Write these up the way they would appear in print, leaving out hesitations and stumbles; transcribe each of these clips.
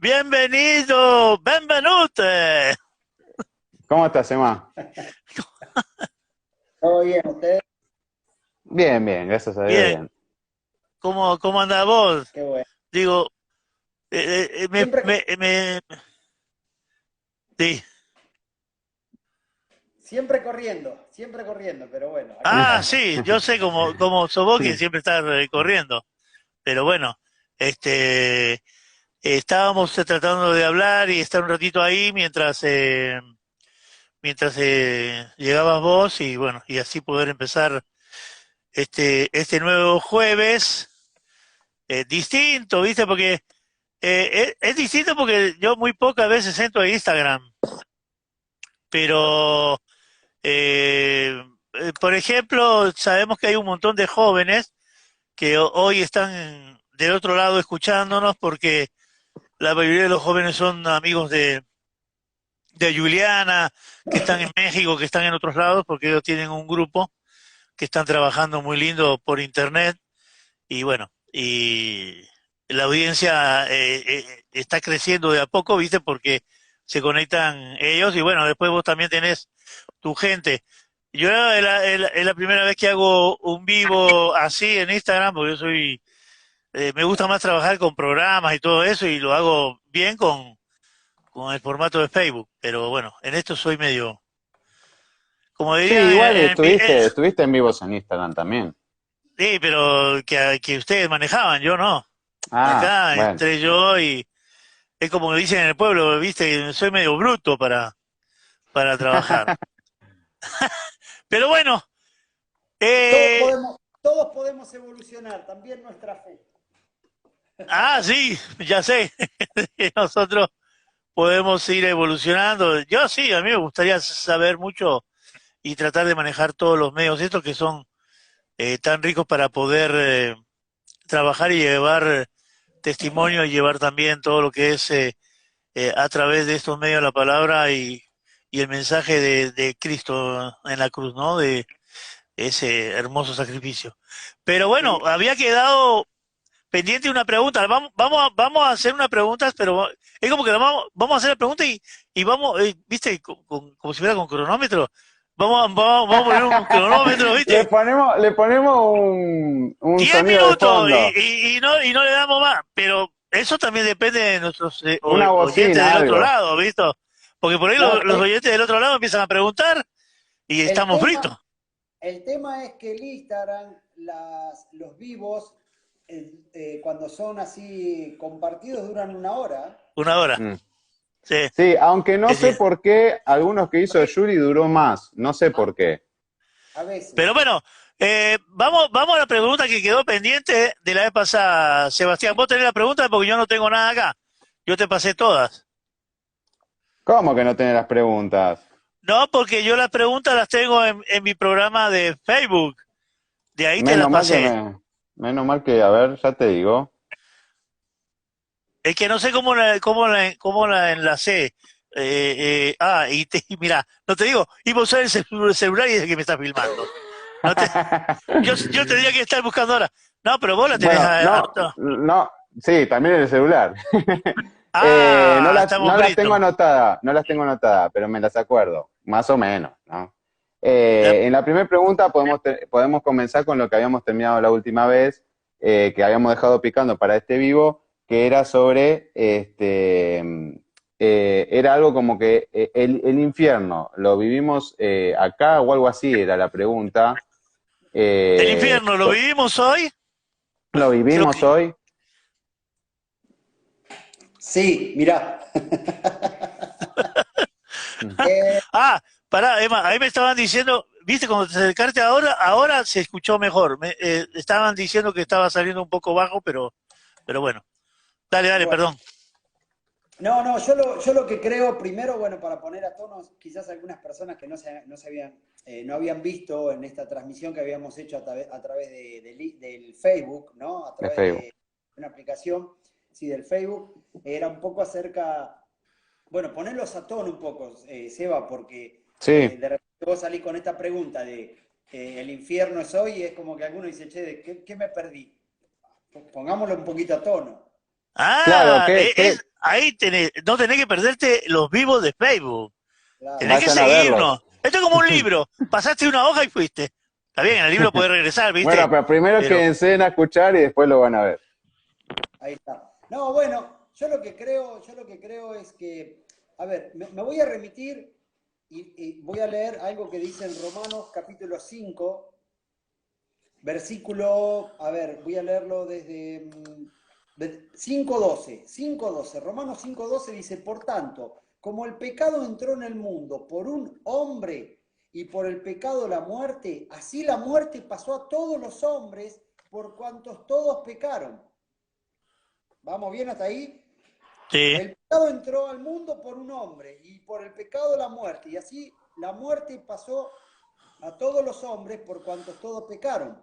Bienvenido, benvenute. ¿Cómo estás, Emma? ¿Todo bien? ¿Ustedes? Bien, bien, gracias a Dios, Bien, bien. ¿cómo andás vos? Qué bueno. Digo, Siempre, sí. siempre corriendo, pero bueno, acá Ah, estamos. sí, yo sé cómo sos vos que siempre estás corriendo, pero bueno, este, estábamos tratando de hablar y estar un ratito ahí mientras llegabas vos y bueno, y así poder empezar este nuevo jueves distinto, ¿viste? Porque es distinto porque yo muy pocas veces entro a Instagram, pero por ejemplo, sabemos que hay un montón de jóvenes que hoy están del otro lado escuchándonos porque la mayoría de los jóvenes son amigos de Juliana, que están en México, que están en otros lados, porque ellos tienen un grupo que están trabajando muy lindo por internet y bueno, y la audiencia está creciendo de a poco, ¿viste? Porque se conectan ellos y bueno, después vos también tenés tu gente. Yo es la primera vez que hago un vivo así en Instagram, porque yo soy, me gusta más trabajar con programas y todo eso y lo hago bien con el formato de Facebook, pero bueno, en esto soy medio, como Sí, dirían igual en estuviste en vivos en Instagram también. sí, pero que ustedes manejaban, yo no. Ah, Acá bueno. entré yo y es como que dicen en el pueblo, viste, soy medio bruto para trabajar. Pero bueno, Todos eh, podemos, todos podemos evolucionar, también nuestra fe. sí, ya sé, nosotros podemos ir evolucionando. Yo sí, a mí me gustaría saber mucho y tratar de manejar todos los medios estos que son tan ricos para poder trabajar y llevar testimonio y llevar también todo lo que es a través de estos medios la palabra y el mensaje de Cristo en la cruz, ¿no? De ese hermoso sacrificio. Pero bueno, Sí. había quedado pendiente una pregunta. Vamos a hacer unas preguntas, pero es como que vamos a hacer la pregunta y vamos, viste, como si fuera con cronómetro. Vamos a poner un cronómetro, Le viste, ponemos, le ponemos un 10 sonido de minutos fondo, y no le damos más. Pero eso también depende de nuestros una oyentes bocina, del otro algo. lado, ¿visto? Porque por ahí No, los oyentes del otro lado empiezan a preguntar y el estamos tema, fritos. el tema es que el Instagram, los vivos, cuando son así compartidos, duran 1 hora. Una hora. Mm. Sí, Sí, aunque no es sé cierto. por qué algunos que hizo Yuri duró más, no sé por qué. A Pero veces. bueno, vamos a la pregunta que quedó pendiente de la vez pasada. Sebastián, vos tenés la pregunta porque yo no tengo nada acá. Yo te pasé todas. ¿Cómo que no tenés las preguntas? No, porque yo las preguntas las tengo en mi programa de Facebook. De ahí te las Menos mal que pasé. menos mal que, a ver, ya te digo. Es que no sé cómo la enlacé. Y mira, no te digo, iba a usar el celular y es el que me está filmando. No te, yo tendría que estar buscando ahora. No, pero vos la tenés Bueno, no, anotada. no, sí, también en el celular. Ah, estamos No las tengo fritos. anotadas, no las tengo anotadas, pero me las acuerdo, más o menos, ¿no? Ya, En la primera pregunta podemos comenzar con lo que habíamos terminado la última vez, que habíamos dejado picando para este vivo, que era sobre, era algo como que el infierno, ¿lo vivimos acá o algo así? Era la pregunta. el Eh, infierno lo vivimos hoy. ¿Lo Creo vivimos que. hoy? Sí, mirá. Eh, Ah, pará, Emma, ahí me estaban diciendo, viste, cuando te acercaste ahora se escuchó mejor. Estaban diciendo que estaba saliendo un poco bajo, pero bueno. Dale, dale, bueno. perdón. No, yo lo que creo, primero, bueno, para poner a tono, quizás algunas personas que no habían visto en esta transmisión que habíamos hecho a través del Facebook, ¿no? A De través Facebook. de una aplicación, sí, del Facebook, era un poco acerca, bueno, ponerlos a tono un poco, Seba, porque Sí, de repente vos salís con esta pregunta de el infierno es hoy, y es como que alguno dice, che, ¿qué me perdí? Pongámoslo un poquito a tono. claro, Ah, ¿qué, qué? ahí no tenés que perderte los vivos de Facebook. Claro. Tenés que Vayan a verlos. seguirnos. Esto es como un libro. Pasaste una hoja y fuiste. Está bien, en el libro podés regresar, Bueno, ¿viste? pero primero Pero, quédense a escuchar y después lo van a ver. Ahí está. No, bueno, yo lo que creo es que, a ver, me voy a remitir y voy a leer algo que dice en Romanos capítulo 5, versículo, a ver, voy a leerlo desde 5.12. 5.12. Romanos 5.12 dice, por tanto, como el pecado entró en el mundo por un hombre y por el pecado la muerte, así la muerte pasó a todos los hombres por cuantos todos pecaron. ¿Vamos bien hasta ahí? sí. El pecado entró al mundo por un hombre y por el pecado la muerte. Y así la muerte pasó a todos los hombres por cuantos todos pecaron.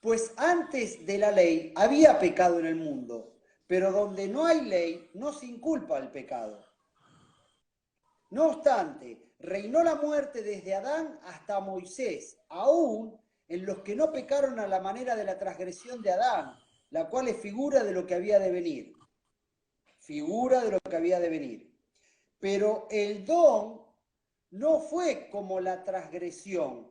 Pues antes de la ley había pecado en el mundo, pero donde no hay ley no se inculpa el pecado. No obstante, reinó la muerte desde Adán hasta Moisés, aún en los que no pecaron a la manera de la transgresión de Adán, la cual es figura de lo que había de venir. Figura de lo que había de venir. Pero el don no fue como la transgresión,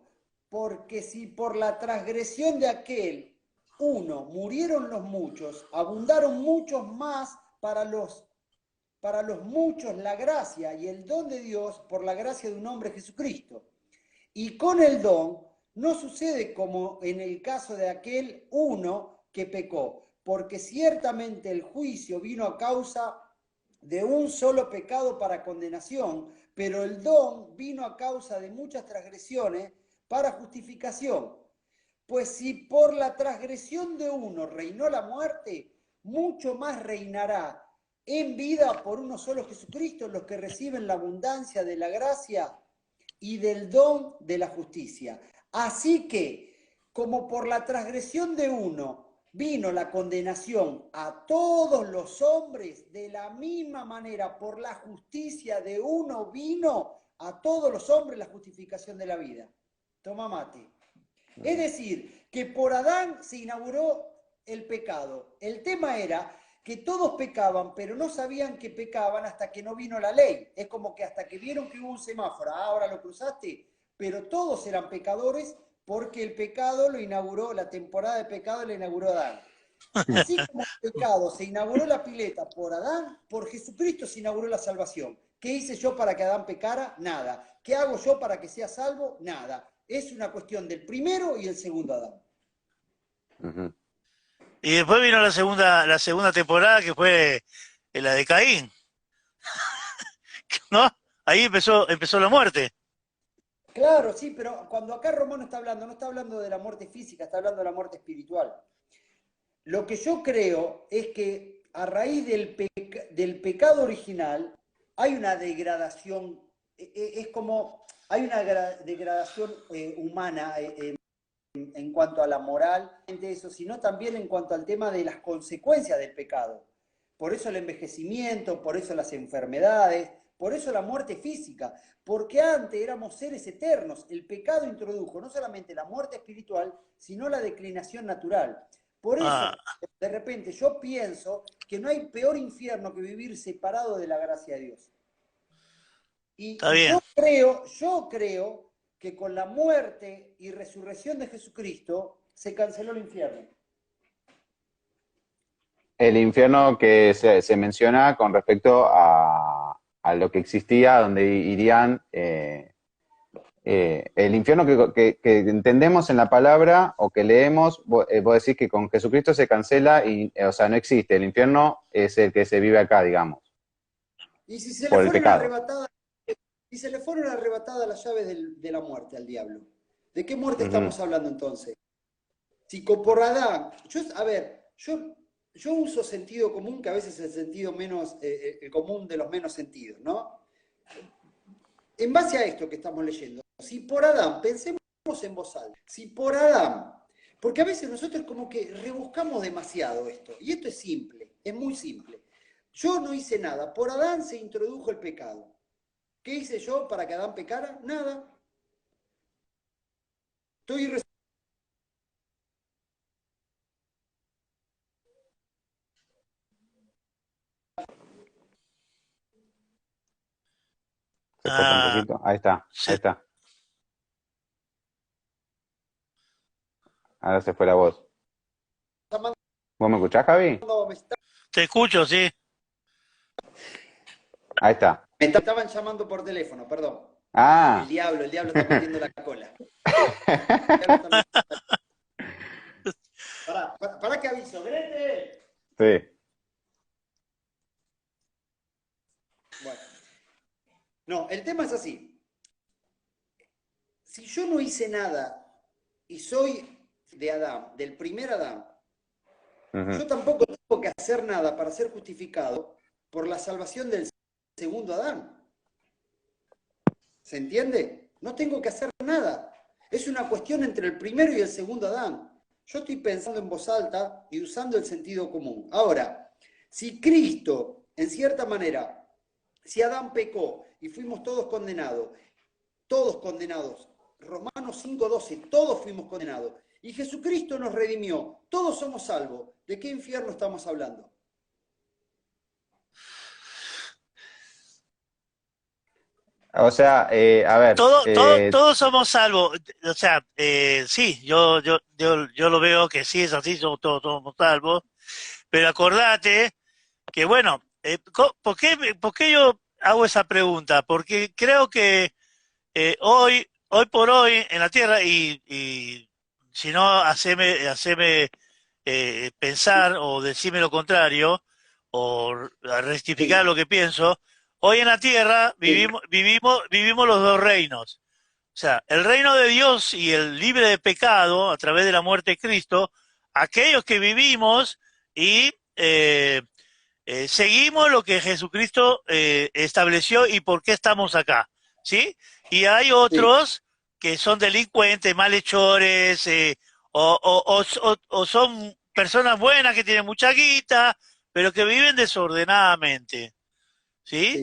porque si por la transgresión de aquel uno murieron los muchos, abundaron muchos más para los muchos la gracia y el don de Dios por la gracia de un hombre Jesucristo. Y con el don no sucede como en el caso de aquel uno que pecó, porque ciertamente el juicio vino a causa de un solo pecado para condenación, pero el don vino a causa de muchas transgresiones para justificación. Pues si por la transgresión de uno reinó la muerte, mucho más reinará en vida por uno solo Jesucristo los que reciben la abundancia de la gracia y del don de la justicia. Así que, como por la transgresión de uno vino la condenación a todos los hombres, de la misma manera por la justicia de uno vino a todos los hombres la justificación de la vida. Toma mate. Es decir, que por Adán se inauguró el pecado. El tema era que todos pecaban, pero no sabían que pecaban hasta que no vino la ley. Es como que hasta que vieron que hubo un semáforo, ahora lo cruzaste, pero todos eran pecadores porque el pecado lo inauguró, la temporada de pecado la inauguró Adán. Así como el pecado se inauguró la pileta por Adán, por Jesucristo se inauguró la salvación. ¿Qué hice yo para que Adán pecara? Nada. ¿Qué hago yo para que sea salvo? Nada. Es una cuestión del primero y el segundo Adán. Ujú. Y después vino la segunda temporada que fue la de Caín, ¿no? Ahí empezó la muerte. Claro, sí, pero cuando acá Romano está hablando, no está hablando de la muerte física, está hablando de la muerte espiritual. Lo que yo creo es que a raíz del pecado original hay una degradación, es como hay una degradación humana en cuanto a la moral, de eso, sino también en cuanto al tema de las consecuencias del pecado. Por eso el envejecimiento, por eso las enfermedades, por eso la muerte física, porque antes éramos seres eternos. El pecado introdujo no solamente la muerte espiritual, sino la declinación natural. Por eso, Ah, de repente, yo pienso que no hay peor infierno que vivir separado de la gracia de Dios. está Y bien. yo creo que con la muerte y resurrección de Jesucristo se canceló el infierno. El infierno que se menciona con respecto a lo que existía, donde irían el infierno que entendemos en la palabra o que leemos, vos decís que con Jesucristo se cancela y, o sea, no existe. El infierno es el que se vive acá, digamos, Y si se le por el fueron pecado. arrebatadas, y se le fueron arrebatadas las llaves de la muerte al diablo. ¿De qué muerte Ujú. estamos hablando entonces? Si por Adán, a ver, yo uso sentido común, que a veces es el sentido menos, el común de los menos sentidos, ¿no? En base a esto que estamos leyendo, si por Adán, pensemos en voz alta, si por Adán, porque a veces nosotros como que rebuscamos demasiado esto, y esto es simple, es muy simple. Yo no hice nada, por Adán se introdujo el pecado. ¿Qué hice yo para que Adán pecara? Nada. Estoy Se corta un poquito. Ahí está, ahí está. Ahora se fue la voz. ¿Vos me escuchás, Javi? Te escucho, sí. Ahí está. Me estaban llamando por teléfono, perdón. Ah. El diablo está metiendo la cola. Pará que aviso, ¡Grete! Sí. Bueno. No, el tema es así. Si yo no hice nada y soy de Adán, del primer Adán, yo tampoco tengo que hacer nada para ser justificado por la salvación del segundo Adán. ¿Se entiende? No tengo que hacer nada. Es una cuestión entre el primero y el segundo Adán. Yo estoy pensando en voz alta y usando el sentido común. Ahora, si Cristo, en cierta manera, si Adán pecó y fuimos todos condenados, Romanos 5:12, todos fuimos condenados, y Jesucristo nos redimió, todos somos salvos, ¿de qué infierno estamos hablando? O sea, a ver. Todos somos salvos. O sea, sí, yo lo veo que sí es así, todos somos salvos. Pero acordate que, bueno, ¿por qué yo hago esa pregunta? Porque creo que hoy por hoy en la Tierra, y si no, haceme pensar o decirme lo contrario, o rectificar lo que pienso, hoy en la Tierra vivimos los dos reinos. O sea, el reino de Dios y el libre de pecado a través de la muerte de Cristo, aquellos que vivimos y seguimos lo que Jesucristo estableció y por qué estamos acá, ¿sí? Y hay otros que son delincuentes, malhechores, o son personas buenas que tienen mucha guita, pero que viven desordenadamente, ¿sí?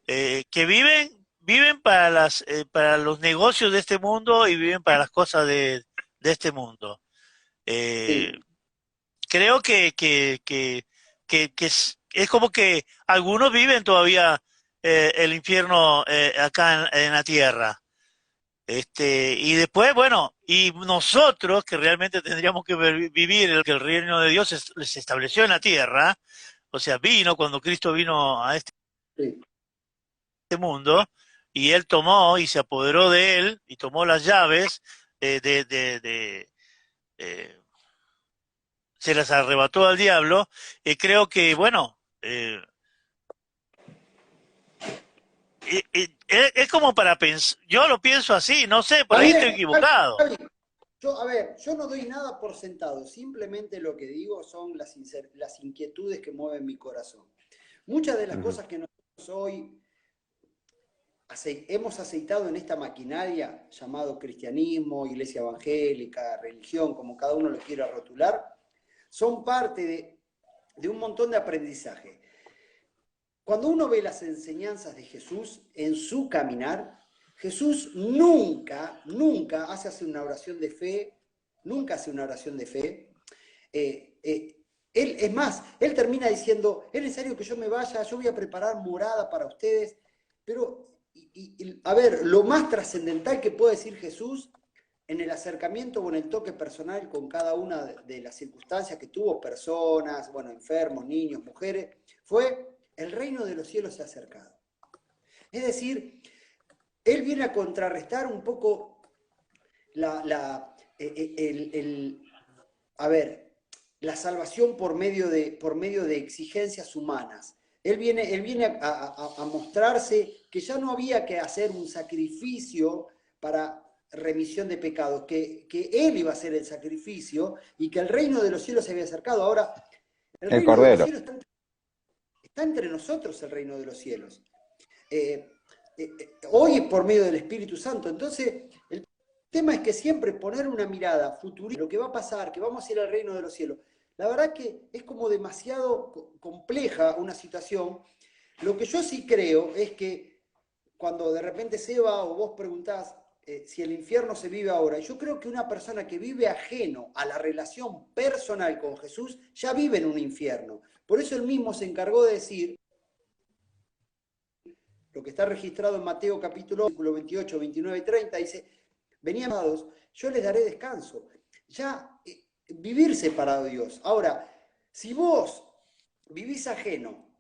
Sí. Que viven para los negocios de este mundo y viven para las cosas de este mundo. Eh, Sí. Creo que es como que algunos viven todavía el infierno acá en la tierra. Y después, bueno, y nosotros que realmente tendríamos que vivir el que el reino de Dios se estableció en la tierra, o sea, vino cuando Cristo vino a este Sí. mundo, y él tomó y se apoderó de él y tomó las llaves eh, se las arrebató al diablo, creo que, bueno, es como para pensar, yo lo pienso así, no sé, por Está ahí bien, estoy equivocado. yo no doy nada por sentado, simplemente lo que digo son las inquietudes que mueven mi corazón. Muchas de las cosas que nosotros hoy hemos aceitado en esta maquinaria llamado cristianismo, iglesia evangélica, religión, como cada uno lo quiera rotular, son parte de un montón de aprendizaje. Cuando uno ve las enseñanzas de Jesús en su caminar, Jesús nunca hace una oración de fe, nunca hace una oración de fe. Es más, él termina diciendo, es necesario que yo me vaya, yo voy a preparar morada para ustedes, pero, a ver, lo más trascendental que puede decir Jesús en el acercamiento o en el toque personal con cada una de las circunstancias que tuvo, personas, bueno, enfermos, niños, mujeres, fue: el reino de los cielos se ha acercado. Es decir, él viene a contrarrestar un poco la salvación por medio de exigencias humanas. Él viene a mostrarse que ya no había que hacer un sacrificio para remisión de pecados, que él iba a hacer el sacrificio y que el reino de los cielos se había acercado. Ahora, el El reino de los Cordero. cielos está entre nosotros, el reino de los cielos. Hoy es por medio del Espíritu Santo. Entonces, el tema es que siempre poner una mirada futurista, lo que va a pasar, que vamos a ir al reino de los cielos, la verdad que es como demasiado compleja una situación. Lo que yo sí creo es que cuando de repente Seba o vos preguntás si el infierno se vive ahora, yo creo que una persona que vive ajeno a la relación personal con Jesús ya vive en un infierno. Por eso él mismo se encargó de decir, lo que está registrado en Mateo capítulo 28, 29 y 30, dice, venían amados, yo les daré descanso. Ya vivir separado de Dios. Ahora, si vos vivís ajeno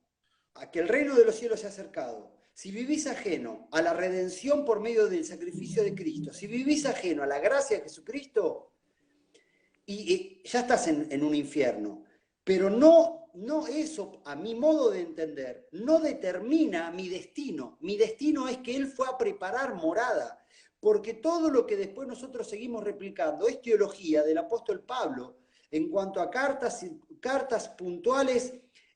a que el reino de los cielos se ha acercado, si vivís ajeno a la redención por medio del sacrificio de Cristo, si vivís ajeno a la gracia de Jesucristo, y ya estás en un infierno. Pero no eso, a mi modo de entender, no determina mi destino. Mi destino es que Él fue a preparar morada. Porque todo lo que después nosotros seguimos replicando es teología del apóstol Pablo en cuanto a cartas puntuales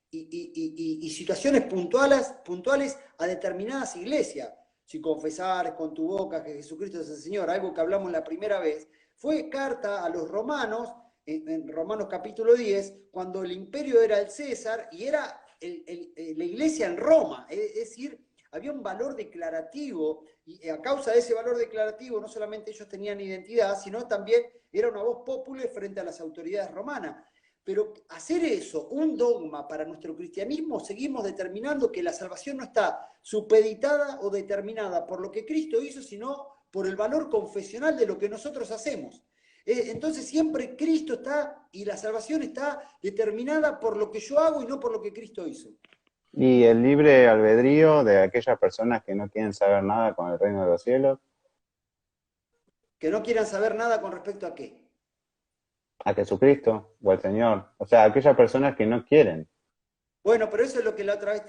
y situaciones puntuales a determinadas iglesias. Si confesares con tu boca que Jesucristo es el Señor, algo que hablamos la primera vez, fue carta a los romanos, en Romanos capítulo 10, cuando el imperio era el César y era la iglesia en Roma, es decir, había un valor declarativo, y a causa de ese valor declarativo no solamente ellos tenían identidad, sino también era una voz popular frente a las autoridades romanas. Pero hacer eso un dogma para nuestro cristianismo, seguimos determinando que la salvación no está supeditada o determinada por lo que Cristo hizo, sino por el valor confesional de lo que nosotros hacemos. Entonces siempre Cristo está, y la salvación está determinada por lo que yo hago y no por lo que Cristo hizo. Y el libre albedrío de aquellas personas que no quieren saber nada con el reino de los cielos. Que no quieran saber nada con respecto a qué. A Jesucristo o al Señor. O sea, aquellas personas que no quieren. Bueno, pero eso es lo que la otra vez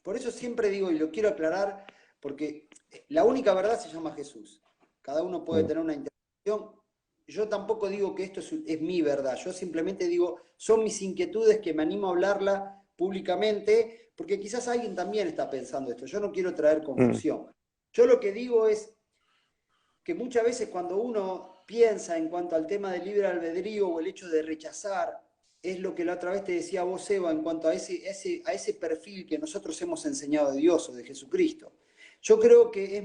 por eso siempre digo, y lo quiero aclarar, porque la única verdad se llama Jesús. Cada uno puede tener una interpretación. Yo tampoco digo que esto es mi verdad, yo simplemente digo, son mis inquietudes que me animo a hablarla públicamente, porque quizás alguien también está pensando esto. Yo no quiero traer confusión. Yo lo que digo es que muchas veces cuando uno piensa en cuanto al tema del libre albedrío o el hecho de rechazar, es lo que la otra vez te decía vos, Eva, en cuanto a ese perfil que nosotros hemos enseñado de Dios o de Jesucristo. Yo creo que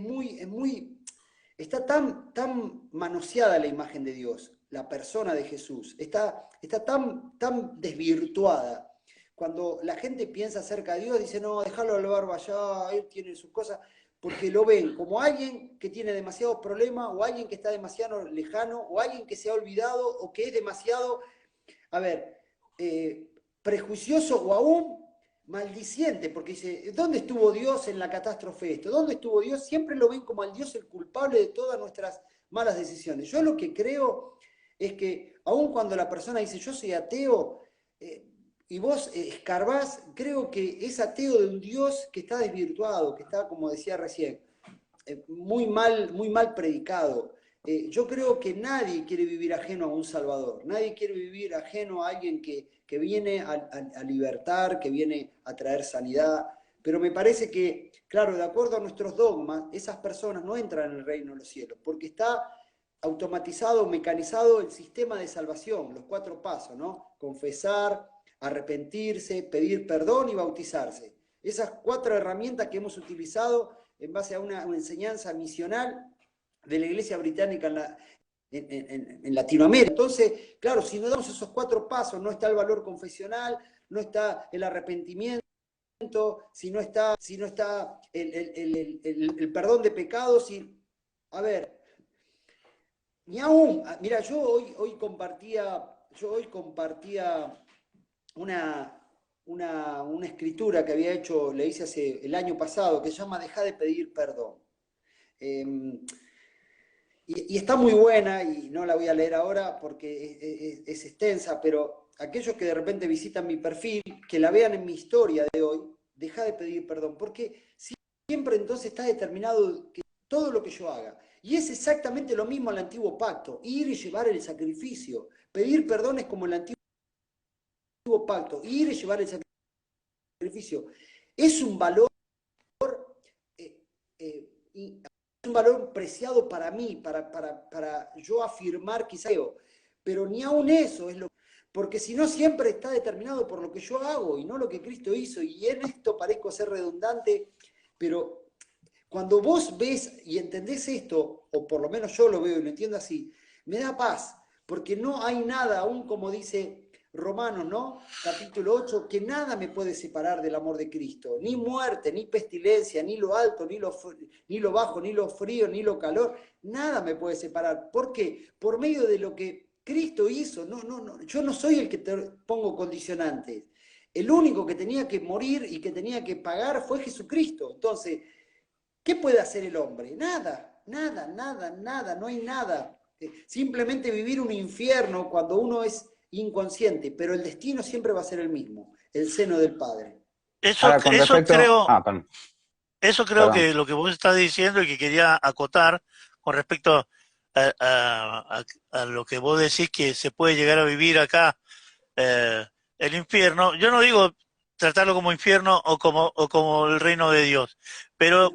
está tan manoseada la imagen de Dios, la persona de Jesús, está tan desvirtuada. Cuando la gente piensa acerca de Dios, dice, no, déjalo al barba allá, él tiene sus cosas, porque lo ven como alguien que tiene demasiados problemas, o alguien que está demasiado lejano, o alguien que se ha olvidado, o que es demasiado, prejuicioso o aún maldiciente, porque dice, ¿dónde estuvo Dios en la catástrofe esto? ¿Dónde estuvo Dios? Siempre lo ven como al Dios el culpable de todas nuestras malas decisiones. Yo lo que creo es que, aun cuando la persona dice, yo soy ateo, y vos escarbás, creo que es ateo de un Dios que está desvirtuado, que está, como decía recién, muy mal predicado. Yo creo que nadie quiere vivir ajeno a un Salvador, nadie quiere vivir ajeno a alguien que viene a libertar, que viene a traer sanidad, pero me parece que, claro, de acuerdo a nuestros dogmas, esas personas no entran en el reino de los cielos, porque está automatizado, mecanizado el sistema de salvación, los 4 pasos, ¿no? Confesar, arrepentirse, pedir perdón y bautizarse. Esas 4 herramientas que hemos utilizado en base a una enseñanza misional de la Iglesia Británica en Latinoamérica. Entonces, claro, si no damos esos 4 pasos, no está el valor confesional, no está el arrepentimiento, si no está el perdón de pecados. A ver, ni aún, mira, yo hoy compartía una escritura que había hecho, le hice el año pasado, que se llama Deja de pedir perdón. Y está muy buena, y no la voy a leer ahora porque es extensa, pero aquellos que de repente visitan mi perfil, que la vean en mi historia de hoy, deja de pedir perdón, porque siempre entonces está determinado que todo lo que yo haga. Y es exactamente lo mismo al antiguo pacto, ir y llevar el sacrificio. Pedir perdón es como el antiguo pacto, ir y llevar el sacrificio. Es un valor es un valor preciado para mí, para yo afirmar quizá, pero ni aún eso es lo que... Porque si no siempre está determinado por lo que yo hago y no lo que Cristo hizo. Y en esto parezco ser redundante, pero cuando vos ves y entendés esto, o por lo menos yo lo veo y lo entiendo así, me da paz, porque no hay nada, aún como dice Romanos, ¿no? Capítulo 8, que nada me puede separar del amor de Cristo, ni muerte, ni pestilencia, ni lo alto, ni lo bajo, ni lo frío, ni lo calor, nada me puede separar. ¿Por qué? Por medio de lo que Cristo hizo. No, no, no, yo no soy el que te pongo condicionantes. El único que tenía que morir y que tenía que pagar fue Jesucristo. Entonces, ¿qué puede hacer el hombre? Nada, nada, nada, nada, no hay nada. Simplemente vivir un infierno cuando uno es inconsciente, pero el destino siempre va a ser el mismo, el seno del Padre. Eso, Ahora, con eso respecto, creo, perdón, eso creo perdón. que lo que vos estás diciendo y que quería acotar con respecto a lo que vos decís que se puede llegar a vivir acá el infierno. Yo no digo tratarlo como infierno o como el reino de Dios, pero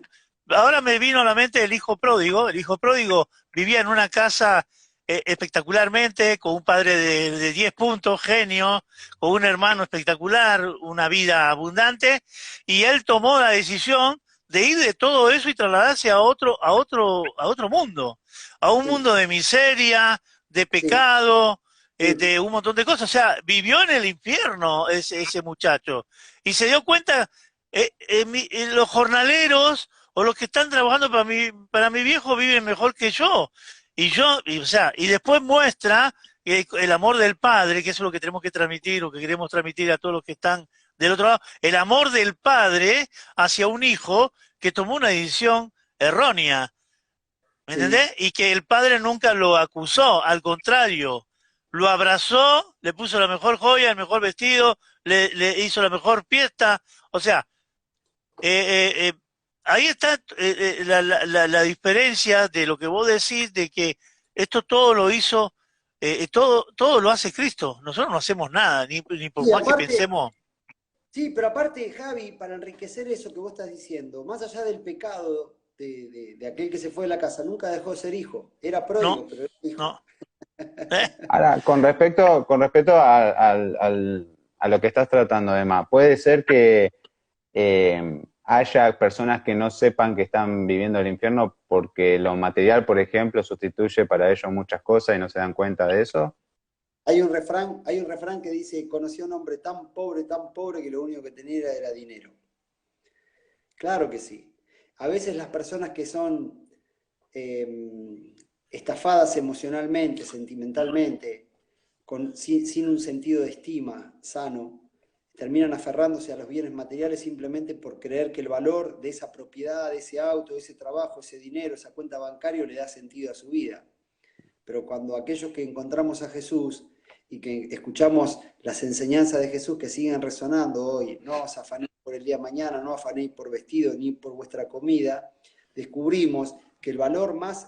ahora me vino a la mente el hijo pródigo. El hijo pródigo vivía en una casa espectacularmente, con un padre de 10 puntos, genio, con un hermano espectacular, una vida abundante, y él tomó la decisión de ir de todo eso y trasladarse a otro mundo, a un Sí, mundo de miseria, de sí, pecado, sí, de un montón de cosas. O sea, vivió en el infierno ese muchacho y se dio cuenta, los jornaleros o los que están trabajando para mi viejo viven mejor que yo. O sea, y después muestra el amor del padre, que eso es lo que tenemos que transmitir, o que queremos transmitir a todos los que están del otro lado, el amor del padre hacia un hijo que tomó una decisión errónea, ¿me sí. entendés? Y que el padre nunca lo acusó, al contrario, lo abrazó, le puso la mejor joya, el mejor vestido, le hizo la mejor fiesta, o sea, eh, eh, ahí está la diferencia de lo que vos decís, de que esto todo lo hizo, todo lo hace Cristo. Nosotros no hacemos nada, ni por Sí, más que aparte, pensemos. sí, pero aparte, Javi, para enriquecer eso que vos estás diciendo, más allá del pecado de aquel que se fue de la casa, nunca dejó de ser hijo. Era No, pródigo, pero era hijo. no. ¿Eh? Ahora, con respecto a lo que estás tratando, Emma, puede ser que haya personas que no sepan que están viviendo el infierno porque lo material, por ejemplo, sustituye para ellos muchas cosas y no se dan cuenta de eso. Hay un refrán que dice, conocí a un hombre tan pobre que lo único que tenía era dinero. Claro que sí. A veces las personas que son estafadas emocionalmente, sentimentalmente, sin un sentido de estima sano, terminan aferrándose a los bienes materiales simplemente por creer que el valor de esa propiedad, de ese auto, de ese trabajo, ese dinero, esa cuenta bancaria le da sentido a su vida. Pero cuando aquellos que encontramos a Jesús y que escuchamos las enseñanzas de Jesús que siguen resonando hoy, no os afanéis por el día de mañana, no afanéis por vestido ni por vuestra comida, descubrimos que el valor más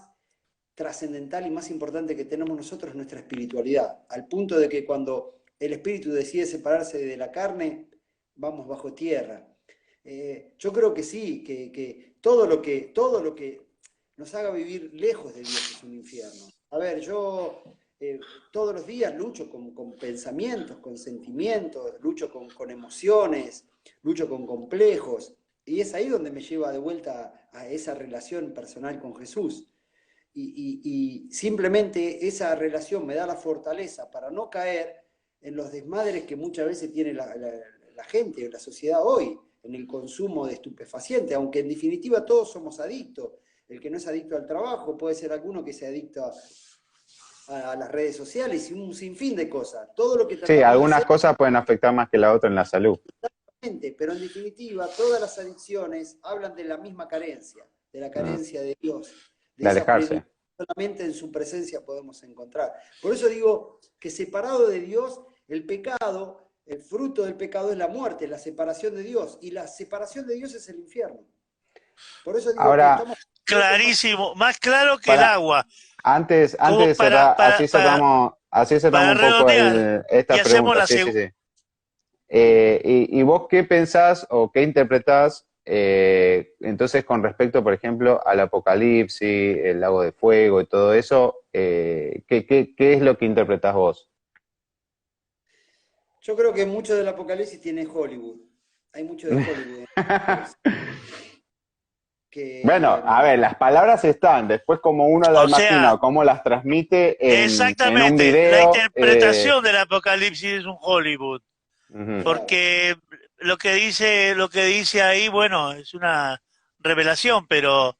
trascendental y más importante que tenemos nosotros es nuestra espiritualidad, al punto de que cuando el espíritu decide separarse de la carne, vamos bajo tierra. Yo creo que sí, que todo lo que nos haga vivir lejos de Dios es un infierno. A ver, yo todos los días lucho con pensamientos, con sentimientos, lucho con emociones, lucho con complejos, y es ahí donde me lleva de vuelta a esa relación personal con Jesús. Y simplemente esa relación me da la fortaleza para no caer en los desmadres que muchas veces tiene la gente, la sociedad hoy, en el consumo de estupefacientes, aunque en definitiva todos somos adictos. El que no es adicto al trabajo puede ser alguno que sea adicto a las redes sociales y un sinfín de cosas. Todo lo que Sí, tratamos de algunas hacer, cosas pueden afectar más que la otra en la salud, pero en definitiva todas las adicciones hablan de la misma carencia, de la mm, carencia de Dios, de de esa plenitud alejarse. que solamente en su presencia podemos encontrar. Por eso digo que separado de Dios, el pecado, el fruto del pecado es la muerte, la separación de Dios, y la separación de Dios es el infierno. Por eso digo que Ahora, estamos locos más. Clarísimo, más claro que el para, agua. antes Como de cerrar, así cerramos para un poco redondear, y esta hacemos pregunta. la Sí, sí, segunda. sí. ¿Y vos qué pensás o qué interpretás entonces con respecto, por ejemplo, al Apocalipsis, el lago de fuego y todo eso? ¿Qué es lo que interpretás vos? Yo creo que mucho del Apocalipsis tiene Hollywood. Hay mucho de Hollywood en el Apocalipsis. Bueno, a ver, las palabras están, después como uno las O imagina sea, o cómo las transmite en un exactamente, la video. interpretación del Apocalipsis es un Hollywood, Ujú. claro. porque lo que dice ahí, bueno, es una revelación, pero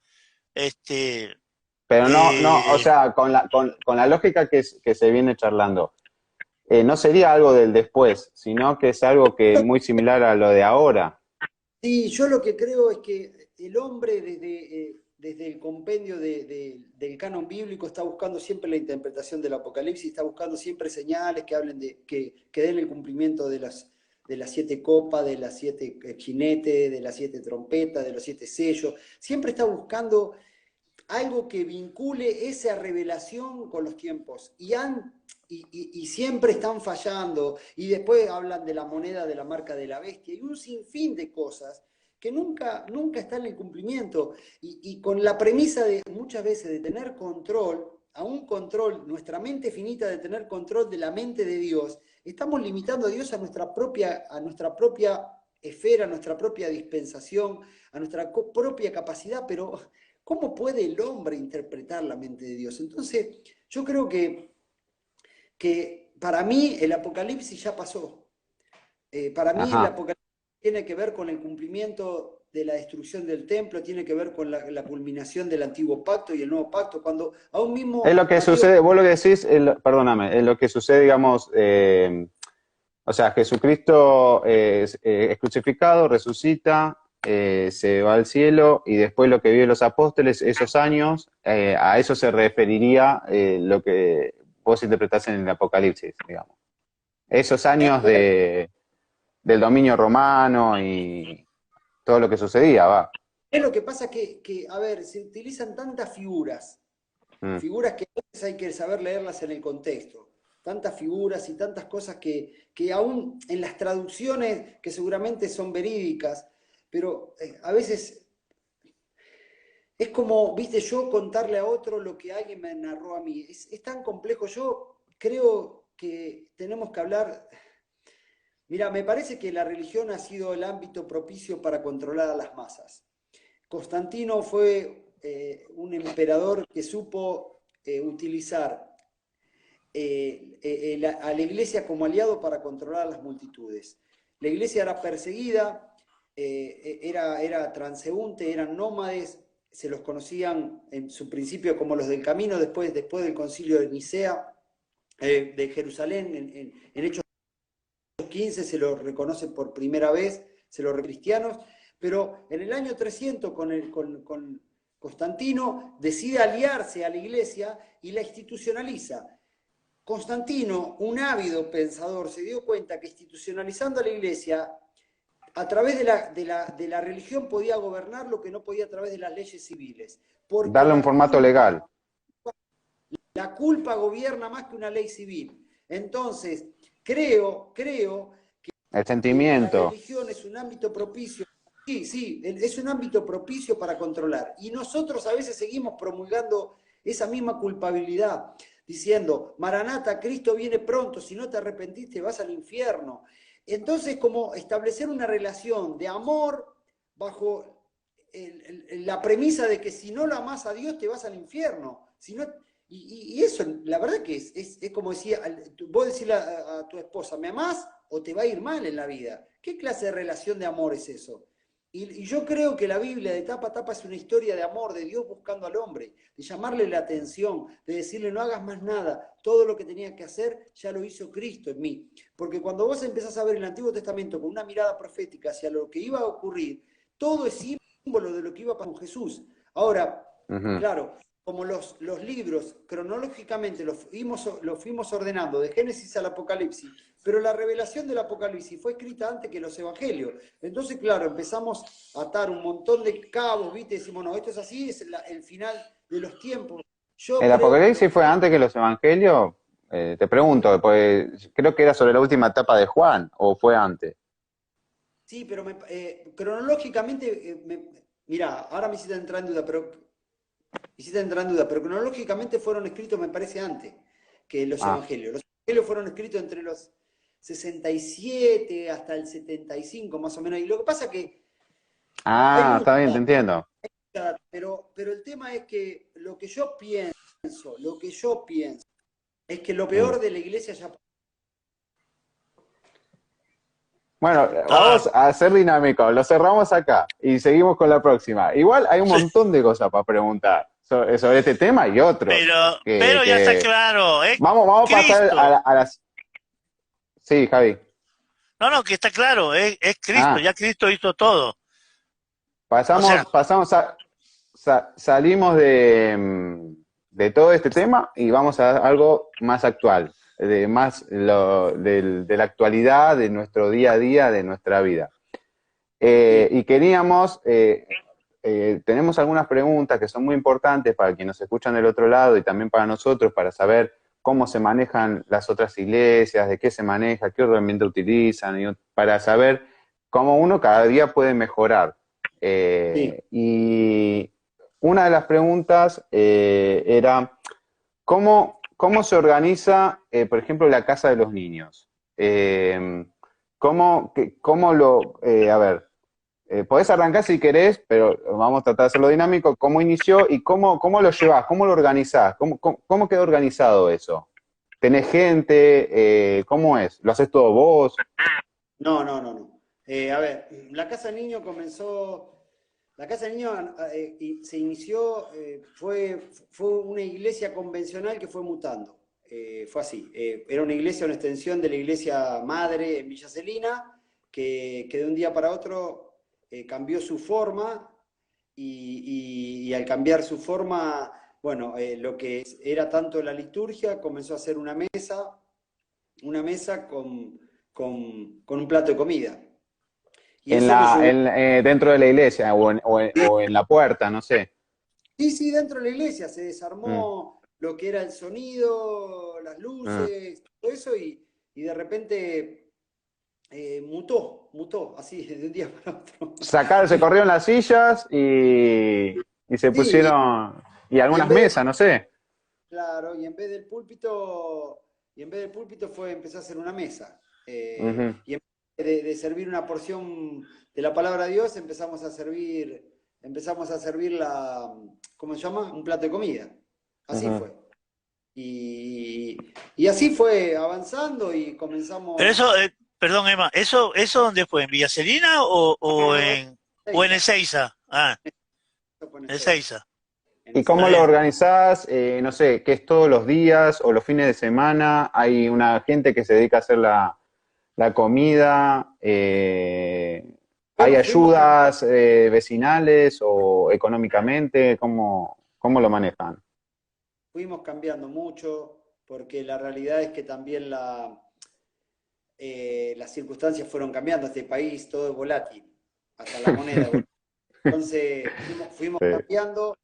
este, Pero no, o eh, sea, con la lógica que se viene charlando, no sería algo del después, sino que es algo que muy similar a lo de ahora. Sí, yo lo que creo es que el hombre desde el compendio del canon bíblico está buscando siempre la interpretación del Apocalipsis, está buscando siempre señales que hablen que den el cumplimiento de las siete copas, de las siete jinetes, de las siete trompetas, de los siete sellos. Siempre está buscando algo que vincule esa revelación con los tiempos. Y siempre están fallando. Y después hablan de la moneda de la marca de la bestia. Y un sinfín de cosas que nunca están en el cumplimiento. Y con la premisa de muchas veces de tener control, a un control, nuestra mente finita de tener control de la mente de Dios, estamos limitando a Dios a nuestra propia esfera, a nuestra propia dispensación, a nuestra propia capacidad, pero ¿cómo puede el hombre interpretar la mente de Dios? Entonces, yo creo que para mí el Apocalipsis ya pasó. Para mí el Ajá. Apocalipsis tiene que ver con el cumplimiento de la destrucción del templo, tiene que ver con la culminación del antiguo pacto y el nuevo pacto, cuando aún Es mismo lo que Mateo... sucede, vos lo que decís, perdóname, es lo que sucede, digamos, o sea, Jesucristo es crucificado, resucita, se va al cielo y después lo que viven los apóstoles, esos años, a eso se referiría lo que vos interpretás en el Apocalipsis, digamos. Esos años del dominio romano y todo lo que sucedía, va. Es lo que pasa a ver, se utilizan tantas figuras, Mm. figuras que a veces hay que saber leerlas en el contexto. Tantas figuras y tantas cosas que aún en las traducciones, que seguramente son verídicas, pero a veces es como, viste, yo contarle a otro lo que alguien me narró a mí. Es tan complejo. Yo creo que tenemos que hablar. Mira, me parece que la religión ha sido el ámbito propicio para controlar a las masas. Constantino fue un emperador que supo utilizar a la iglesia como aliado para controlar a las multitudes. La iglesia era perseguida, era transeúnte, eran nómades, se los conocían en su principio como los del camino, después del concilio de Nicea, de Jerusalén, en Hechos 15 se lo reconoce por primera vez, se lo cristianos, pero en el año 300 con Constantino decide aliarse a la iglesia y la institucionaliza. Constantino, un ávido pensador, se dio cuenta que institucionalizando a la iglesia, a través de la religión podía gobernar lo que no podía a través de las leyes civiles, porque Darle un formato legal, la culpa gobierna más que una ley civil. Entonces, creo el que la sentimiento. religión es un ámbito propicio. Sí, sí, es un ámbito propicio para controlar. Y nosotros a veces seguimos promulgando esa misma culpabilidad, diciendo, Maranata, Cristo viene pronto, si no te arrepentiste vas al infierno. Entonces, como establecer una relación de amor bajo la premisa de que si no lo amas a Dios te vas al infierno. Si no, y eso, la verdad que es como decía, vos decirle a tu esposa, ¿me amás o te va a ir mal en la vida? ¿Qué clase de relación de amor es eso? Y yo creo que la Biblia de tapa a tapa es una historia de amor, de Dios buscando al hombre, de llamarle la atención, de decirle no hagas más nada, todo lo que tenía que hacer ya lo hizo Cristo en mí. Porque cuando vos empezás a ver el Antiguo Testamento con una mirada profética hacia lo que iba a ocurrir, todo es símbolo de lo que iba a pasar con Jesús. Ahora, Ujú. claro, como los libros cronológicamente los fuimos ordenando de Génesis al Apocalipsis, pero la revelación del Apocalipsis fue escrita antes que los evangelios. Entonces, claro, empezamos a atar un montón de cabos, ¿viste? Decimos, no, esto es así, es el final de los tiempos. Yo ¿El creo que Apocalipsis fue antes que los Evangelios? Te pregunto, pues creo que era sobre la última etapa de Juan, o fue antes. sí, pero cronológicamente, mirá, ahora me hiciste entrar en duda, pero cronológicamente fueron escritos, me parece, antes que los Ah, evangelios. Los evangelios fueron escritos entre los 67 hasta el 75, más o menos. Y lo que pasa es que hay ah, muchos está bien, te datos, entiendo. pero el tema es que lo que yo pienso, es que lo Mm. peor de la iglesia ya... Bueno, Ah, vamos a ser dinámicos, lo cerramos acá y seguimos con la próxima. Igual hay un sí, montón de cosas para preguntar sobre este tema y otros. pero ya está claro, es Vamos a pasar Cristo. a las... Sí, Javi. No, no, que está claro, es Cristo, Ah, ya Cristo hizo todo. O sea, pasamos salimos de todo este tema y vamos a algo más actual, de más de la actualidad, de nuestro día a día, de nuestra vida. Sí, Y tenemos algunas preguntas que son muy importantes para quienes nos escuchan del otro lado y también para nosotros, para saber cómo se manejan las otras iglesias, de qué se maneja, qué herramienta utilizan, para saber cómo uno cada día puede mejorar. sí. Y una de las preguntas era, ¿cómo se organiza, por ejemplo, la casa de los niños? A ver, podés arrancar si querés, pero vamos a tratar de hacerlo dinámico. ¿Cómo inició y cómo lo llevás? ¿Cómo lo organizás? ¿Cómo quedó organizado eso? ¿Tenés gente? ¿Cómo es? ¿Lo haces todo vos? No, no, no, no. A ver, la Casa del Niño se inició, fue una iglesia convencional que fue mutando. Fue así. Era una iglesia, una extensión de la iglesia madre en Villa Celina, que de un día para otro cambió su forma y al cambiar su forma, bueno, lo que era tanto la liturgia comenzó a ser una mesa con un plato de comida. Y eso nos llevó... Dentro de la iglesia o en la puerta, no sé. Sí, sí, dentro de la iglesia se Mm, desarmó lo que era el sonido, las mm. luces, todo eso, y de repente mutó, así, de un día para otro. Se corrieron las sillas y se Sí, pusieron, y y en algunas vez de, mesas, no sé. claro, y en vez del púlpito empezó a hacer una mesa. Ujú, Y en vez de servir una porción de la palabra de Dios, empezamos a servir ¿cómo se llama? Un plato de comida. Así ujú. fue. Y así fue avanzando y pero comenzamos. eso, perdón, Emma, ¿eso dónde fue? ¿En Villa Celina No, no, o en Ezeiza, Ezeiza? Ah, eso fue en Ezeiza, Ezeiza, en ¿Y está cómo Ezeiza. lo bien. organizás? No sé, ¿qué es todos los días o los fines de semana? ¿Hay una gente que se dedica a hacer la comida? ¿Hay Bueno, ayudas vecinales o económicamente? ¿Cómo lo manejan? fuimos cambiando mucho, porque la realidad es que también las circunstancias fueron cambiando. Este país todo es volátil, hasta la moneda es volátil. Entonces fuimos Sí. cambiando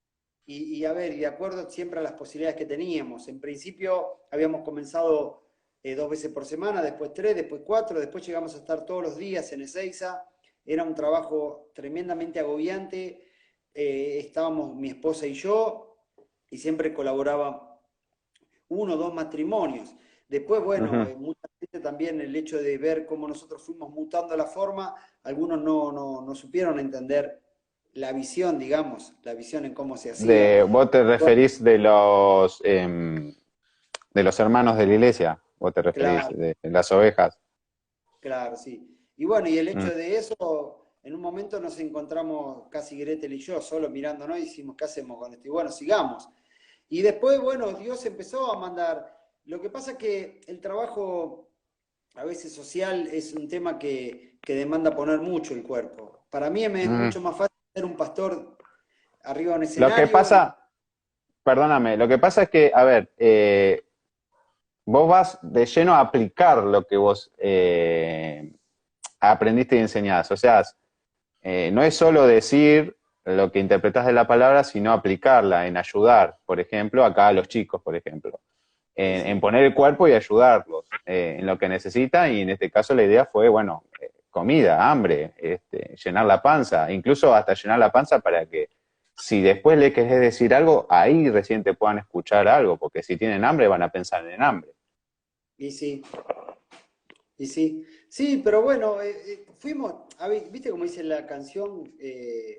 y a ver, y de acuerdo siempre a las posibilidades que teníamos. En principio habíamos comenzado 2 veces por semana, después 3, después 4, después llegamos a estar todos los días en Ezeiza. Era un trabajo tremendamente agobiante. Estábamos mi esposa y yo, y siempre colaboraba uno o dos matrimonios. Después, bueno, Ujú. mucha gente también, el hecho de ver cómo nosotros fuimos mutando la forma, algunos no supieron entender la visión, digamos, la visión en cómo se hacía. ¿Vos te referís de los hermanos de la iglesia? ¿Vos te referís Claro, de las ovejas? claro, sí. Y bueno, y el hecho Mm. de eso, en un momento nos encontramos casi Gretel y yo, solo mirándonos y decimos, ¿qué hacemos con esto? Y bueno, sigamos. Y después, bueno, Dios empezó a mandar. Lo que pasa es que el trabajo a veces social es un tema que demanda poner mucho el cuerpo. Para mí me es Mm. mucho más fácil ser un pastor arriba de un Lo que escenario. pasa, perdóname, lo que pasa es que, a ver, vos vas de lleno a aplicar lo que vos aprendiste y enseñás. O sea, no es solo decir lo que interpretás de la palabra, sino aplicarla en ayudar, por ejemplo, acá a los chicos, por ejemplo, Sí, en sí. poner el cuerpo y ayudarlos en lo que necesitan. Y en este caso la idea fue, bueno, comida, hambre, llenar la panza, incluso hasta llenar la panza para que si después le querés decir algo, ahí recién te puedan escuchar algo, porque si tienen hambre van a pensar en hambre. Y sí. Y sí, sí, pero bueno, fuimos, ¿viste cómo dice la canción?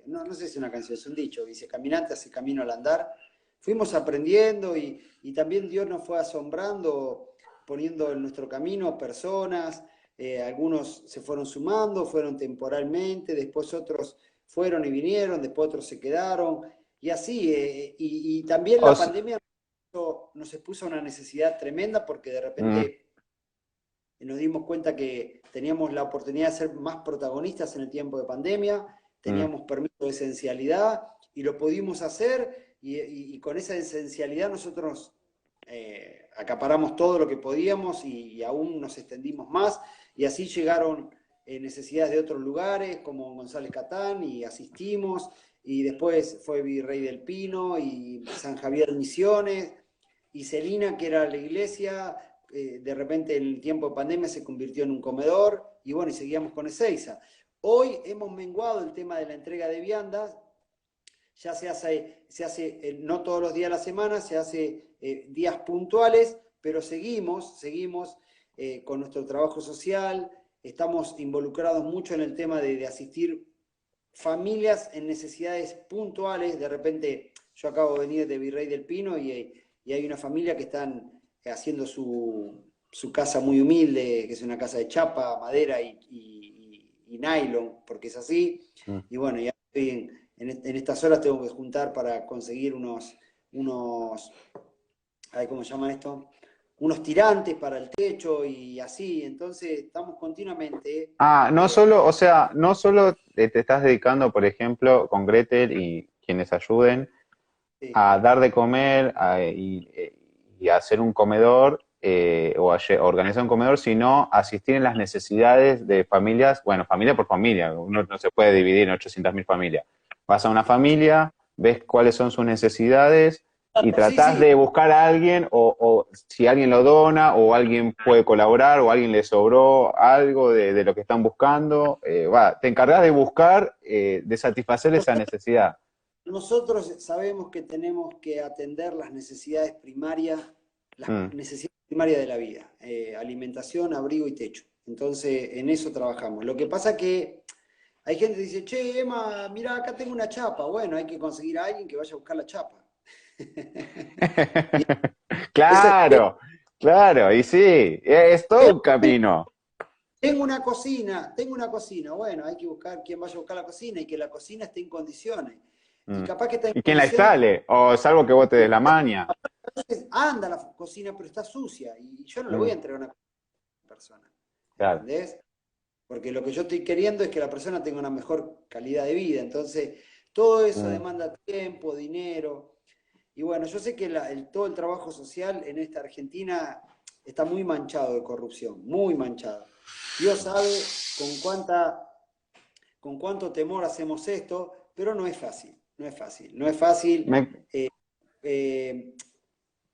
No sé si es una canción, es un dicho, dice, caminante hace camino al andar. Fuimos aprendiendo y también Dios nos fue asombrando, poniendo en nuestro camino personas, algunos se fueron sumando, fueron temporalmente, después otros fueron y vinieron, después otros se quedaron, y así, y también O la s- pandemia nos expuso a una necesidad tremenda porque de mm, repente nos dimos cuenta que teníamos la oportunidad de ser más protagonistas en el tiempo de pandemia, mm, teníamos permiso de esencialidad y lo pudimos hacer y con esa esencialidad nosotros acaparamos todo lo que podíamos y aún nos extendimos más y así llegaron necesidades de otros lugares como González Catán y asistimos y después fue Virrey del Pino y San Javier Misiones y Celina, que era la iglesia, de repente en el tiempo de pandemia se convirtió en un comedor y bueno, y seguíamos con Ezeiza. Hoy hemos menguado el tema de la entrega de viandas, ya se hace no todos los días de la semana, se hace días puntuales, pero seguimos con nuestro trabajo social, estamos involucrados mucho en el tema de asistir familias en necesidades puntuales, de repente yo acabo de venir de Virrey del Pino y hay una familia que están haciendo su casa muy humilde, que es una casa de chapa, madera y nylon, porque es así. mm. Y bueno, ya estoy en estas horas tengo que juntar para conseguir ¿cómo se llama esto? Unos tirantes para el techo y así. Entonces estamos continuamente Ah, no solo, o sea, no solo te estás dedicando, por ejemplo, con Gretel y quienes ayuden sí, a dar de comer y a hacer un comedor o a organizar un comedor, sino asistir en las necesidades de familias, bueno, familia por familia, uno no se puede dividir en 800.000 familias. Vas a una familia, ves cuáles son sus necesidades y sí, tratás sí. de buscar a alguien o si alguien lo dona o alguien puede colaborar o alguien le sobró algo de lo que están buscando, te encargás de buscar, de satisfacer esa necesidad. Nosotros sabemos que tenemos que atender las necesidades primarias, Mm. de la vida, alimentación, abrigo y techo. Entonces, en eso trabajamos. Lo que pasa que hay gente que dice, che, Emma, mira, acá tengo una chapa. Bueno, hay que conseguir a alguien que vaya a buscar la chapa. Y esa es, Claro, claro, y sí, es todo un camino. tengo una cocina. Bueno, hay que buscar quién vaya a buscar la cocina y que la cocina esté en condiciones. Y Mm. capaz que está en ¿Y quién la condiciones. instale? O salvo que vos te des la maña. Entonces, anda la cocina, pero está sucia. Y yo no le voy a Mm, entregar una persona. claro. ¿Entendés? Porque lo que yo estoy queriendo es que la persona tenga una mejor calidad de vida. Entonces, todo eso Mm. demanda tiempo, dinero. Y bueno, yo sé que todo el trabajo social en esta Argentina está muy manchado de corrupción, muy manchado. Dios sabe con cuánto temor hacemos esto, pero no es fácil, no es fácil, no es fácil. Me- Eh, eh,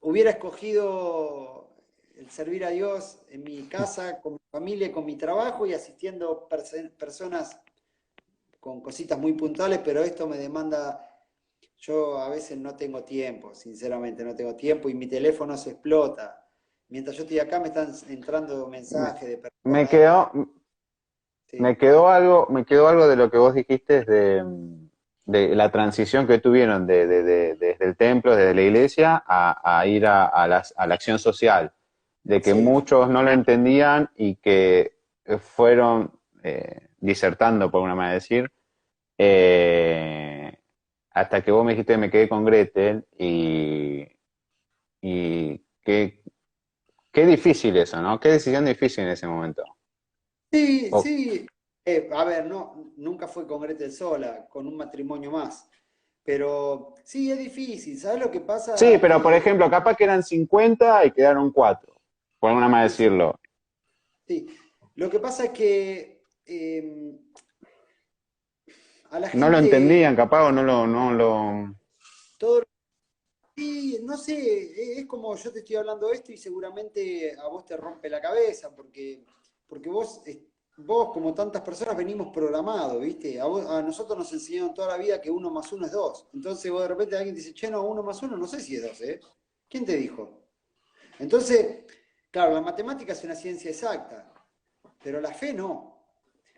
Hubiera escogido el servir a Dios en mi casa, con mi familia, con mi trabajo y asistiendo personas con cositas muy puntuales, pero esto me demanda, yo a veces no tengo tiempo, sinceramente no tengo tiempo y mi teléfono se explota. Mientras yo estoy acá me están entrando me- mensajes de me personas. quedó, Sí, me quedó algo de lo que vos dijiste de la transición que tuvieron desde el templo, desde la iglesia, a ir a la acción social, de que sí. muchos no lo entendían y que fueron disertando, por una manera de decir, eh, hasta que vos me dijiste que me quedé con Gretel y qué difícil eso, ¿no? Qué decisión difícil en ese momento. Sí, O- sí. A ver, no, nunca fue con Gretel sola, con un matrimonio más. Pero sí, es difícil. ¿Sabes lo que sí, pasa? pero por ejemplo, capaz que eran 50 y quedaron 4, por alguna manera de Sí, sí, decirlo. sí. Lo que pasa es que a la No lo gente, entendían, capaz, o no lo. todo, sí, no sé, es como yo te estoy hablando esto y seguramente a vos te rompe la cabeza, porque vos, como tantas personas, venimos programados, ¿viste? A nosotros nos enseñaron toda la vida que uno más uno es dos. Entonces vos de repente alguien te dice, che, no, uno más uno, no sé si es dos, ¿eh? ¿Quién te dijo? Entonces, claro, la matemática es una ciencia exacta. pero la fe no,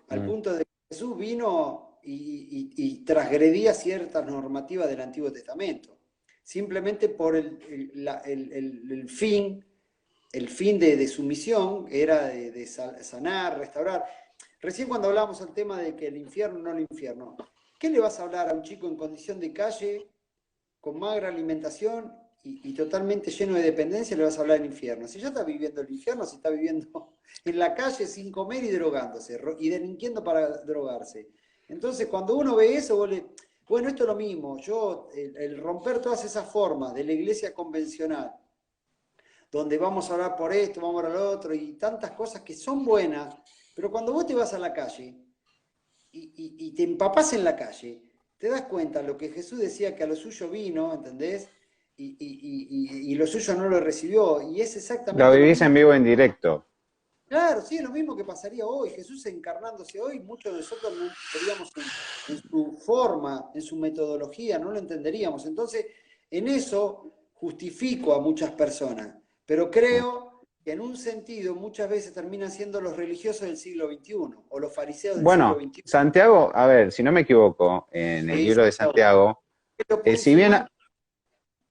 al Mm. punto de que Jesús vino y transgredía ciertas normativas del Antiguo Testamento, simplemente por el fin, de su misión, era de sanar, restaurar. Recién cuando hablamos del tema de que el infierno no el infierno, ¿qué le vas a hablar a un chico en condición de calle, con magra alimentación y totalmente lleno de dependencia, le vas a hablar del infierno? Si ya está viviendo el infierno, si está viviendo en la calle sin comer y drogándose, y delinquiendo para drogarse. Entonces, cuando uno ve eso, bueno, esto es lo mismo. El romper todas esas formas de la iglesia convencional, donde vamos a hablar por esto, vamos a hablar lo otro, y tantas cosas que son buenas, pero cuando vos te vas a la calle y te empapás en la calle, te das cuenta lo que Jesús decía que a lo suyo vino, ¿entendés? Y lo suyo no lo recibió, y es Lo exactamente lo vivís mismo. en vivo, en directo. Claro, sí, es lo mismo que pasaría hoy. Jesús encarnándose hoy, muchos de nosotros no entenderíamos en su forma, en su metodología, no lo entenderíamos. Entonces, en eso justifico a muchas personas, pero creo que en un sentido muchas veces terminan siendo los religiosos del siglo XXI o los fariseos del siglo Bueno, XXI. Santiago, a ver, si no me equivoco, en el Sí, libro de Santiago. Santiago, Pero puro y si sin bien mancha,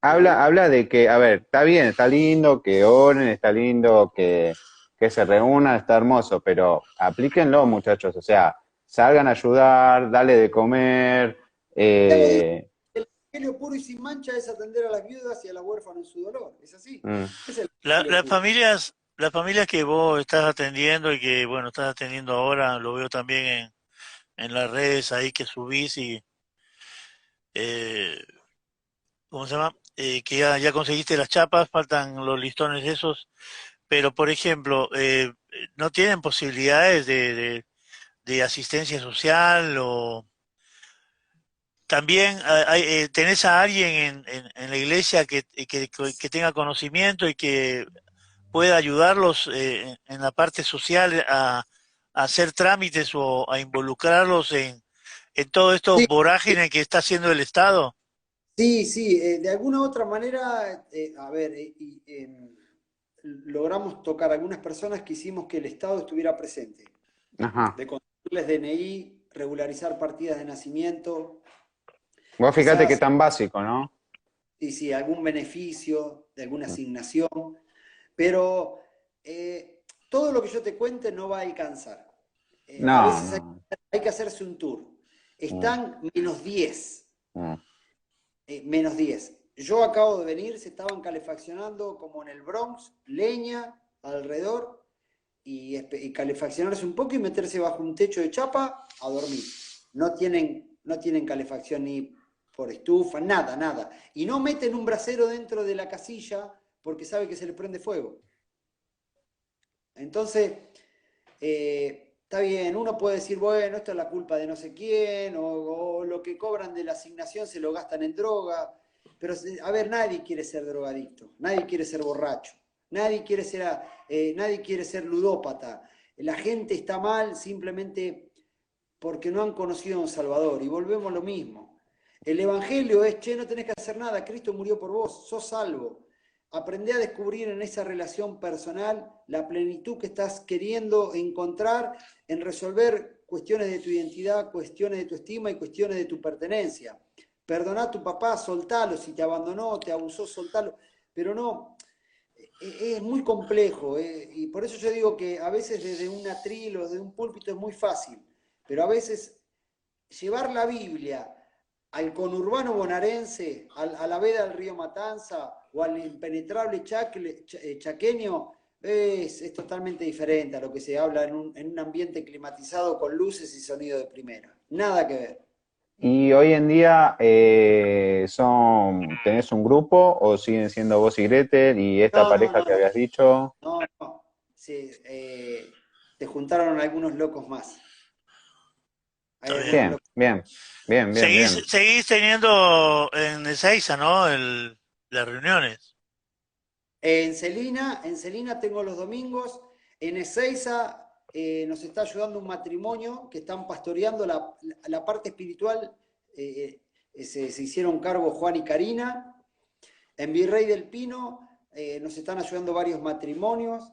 habla, ¿no? habla de que, a ver, está bien, está lindo que oren, está lindo que se reúnan, está hermoso, pero aplíquenlo, muchachos, o sea, salgan a ayudar, dale de comer, Santiago dijo eh, que el evangelio puro y sin mancha es atender a las viudas y a la huérfana en su dolor. ¿Es así? mm, Es el La- evangelio las puro. familias, las familias que vos estás atendiendo y que, bueno, estás atendiendo ahora, lo veo también en las redes ahí que subís y, eh, ¿cómo se llama? Que ya conseguiste las chapas, faltan los listones esos, pero por ejemplo, no tienen posibilidades de asistencia social o también tenés a alguien en la iglesia que tenga conocimiento y que pueda ayudarlos en la parte social a hacer trámites o a involucrarlos en todo esto Sí, vorágine que está haciendo el Estado. sí, sí, de alguna u otra manera, a ver, logramos tocar a algunas personas que hicimos que el Estado estuviera presente, ajá. de conseguirles DNI, regularizar partidas de nacimiento, Vos fíjate qué quizás, tan básico, ¿no? sí, sí, algún beneficio de alguna asignación, pero todo lo que yo te cuente no va a alcanzar. A No, veces no. hay que hacerse un tour. Mm, Están -10. mm. -10. Yo acabo de venir, se estaban calefaccionando como en el Bronx, leña alrededor y calefaccionarse un poco y meterse bajo un techo de chapa a dormir. No tienen calefacción ni por estufa, nada, nada. Y no meten un brasero dentro de la casilla porque sabe que se le prende fuego. Entonces, está bien, uno puede decir, bueno, esto es la culpa de no sé quién, o lo que cobran de la asignación se lo gastan en droga, pero a ver, nadie quiere ser drogadicto, nadie quiere ser borracho, nadie quiere ser ludópata. La gente está mal simplemente porque no han conocido a un Salvador, y volvemos a lo mismo. El Evangelio es, che, no tenés que hacer nada, Cristo murió por vos, sos salvo. Aprende a descubrir en esa relación personal la plenitud que estás queriendo encontrar en resolver cuestiones de tu identidad, cuestiones de tu estima y cuestiones de tu pertenencia. Perdoná a tu papá, soltalo, si te abandonó, te abusó, soltalo, pero no, es muy complejo, y por eso yo digo que a veces desde un atril o desde un púlpito es muy fácil, pero a veces llevar la Biblia al conurbano bonaerense, a la veda del río Matanza o al impenetrable chaqueño, es totalmente diferente a lo que se habla en un ambiente climatizado con luces y sonido de primera. Nada que ver. Y hoy en día ¿tenés un grupo o siguen siendo vos y Gretel y esta No, no, pareja no, que no, habías dicho? no, no. Sí, te juntaron algunos locos más. Hay Está bien. algunos Bien, locos. bien, bien, bien, Seguís, bien. seguís teniendo en Ezeiza, ¿no? Las reuniones. En Celina tengo los domingos. En Ezeiza nos está ayudando un matrimonio que están pastoreando la parte espiritual. Se hicieron cargo Juan y Karina. En Virrey del Pino nos están ayudando varios matrimonios.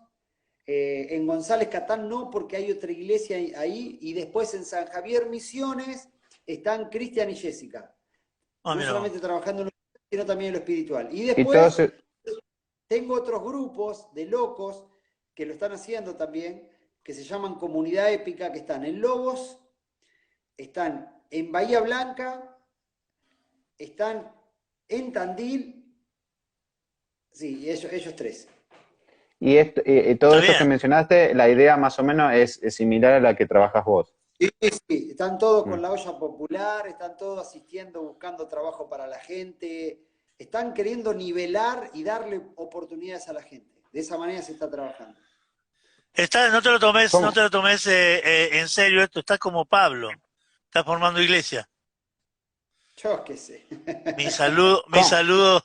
En González Catán no, porque hay otra iglesia ahí. Y después en San Javier Misiones están Cristian y Jessica. Ah, No mira vos. solamente trabajando en lo sino también en lo espiritual. Y Y todos, después tengo otros grupos de locos que lo están haciendo también, que se llaman Comunidad Épica, que están en Lobos, están en Bahía Blanca, están en Tandil, sí, ellos tres. y todo Está esto que bien. mencionaste, la idea más o menos es similar a la que trabajas vos. Sí, sí, están todos Mm. con la olla popular, están todos asistiendo, buscando trabajo para la gente, están queriendo nivelar y darle oportunidades a la gente. De esa manera se está trabajando. No te lo tomes, no ¿Cómo? te lo tomes en serio esto, estás como Pablo, estás formando iglesia. Yo qué sé. Mi saludo, mi ¿Cómo? saludo,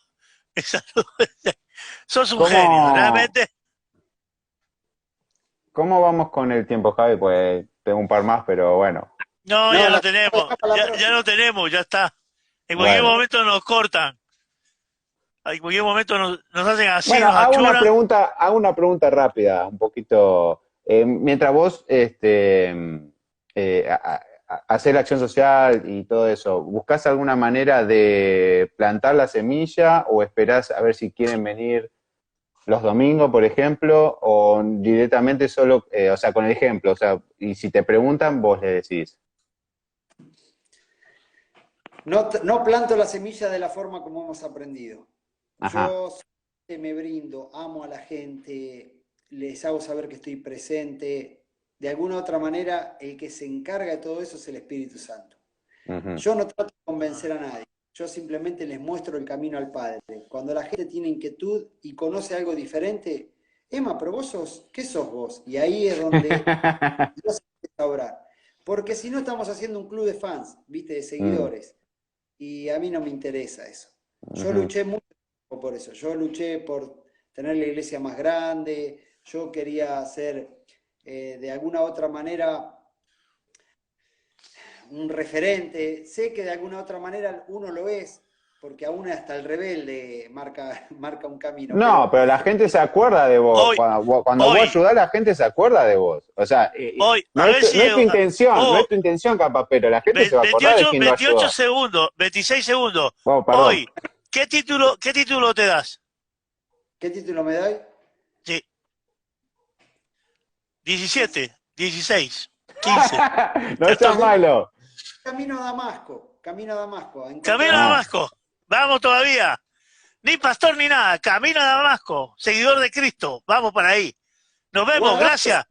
mi saludo. Sos un genio, ¿Cómo? realmente. ¿Cómo vamos con el tiempo, Javi? Pues tengo un par más, pero bueno. No, No, ya no la tenemos, dejamos para la ya no próxima. tenemos, ya está. En cualquier Bueno. momento nos cortan, en cualquier momento nos hacen así, Bueno, nos achuran. hago una pregunta rápida, un poquito. Mientras vos hacer la acción social y todo eso, ¿buscás alguna manera de plantar la semilla o esperás a ver si quieren venir los domingos, por ejemplo, o directamente solo, o sea, con el ejemplo, o sea, y si te preguntan, vos le decís? No planto la semilla de la forma como hemos aprendido. Ajá. Yo me brindo, amo a la gente, les hago saber que estoy presente. De alguna u otra manera, el que se encarga de todo eso es el Espíritu Santo. Ujú. Yo no trato de convencer a nadie, yo simplemente les muestro el camino al Padre. Cuando la gente tiene inquietud y conoce algo diferente, Emma, pero vos sos, ¿qué sos vos? Y ahí es donde Dios empieza a obrar. Porque si no estamos haciendo un club de fans, ¿viste? De Mm, seguidores. Y a mí no me interesa eso. Yo ujú. luché mucho por eso. Yo luché por tener la iglesia más grande. Yo quería hacer de alguna otra manera un referente. Sé que de alguna otra manera uno lo es, porque aún hasta el rebelde marca un camino. No, Pero pero la gente se acuerda de vos. Hoy, Cuando vos hoy, ayudás, la gente se acuerda de vos. O sea, a ver si no es tu intención, no hubo es tu intención capaz, pero la gente se va a acordar de 28, quién lo 28 ayudó. segundos, 26 segundos. Oh, perdón. Hoy, qué título te das? ¿qué título me doy? Sí, 17, 16, 15, No seas 14. malo. Camino a Damasco, a Camino encontrar a a Ah. Damasco. Vamos todavía. Ni pastor ni nada. Camino a Damasco. Seguidor de Cristo. Vamos para ahí. Nos vemos. Guardando Gracias.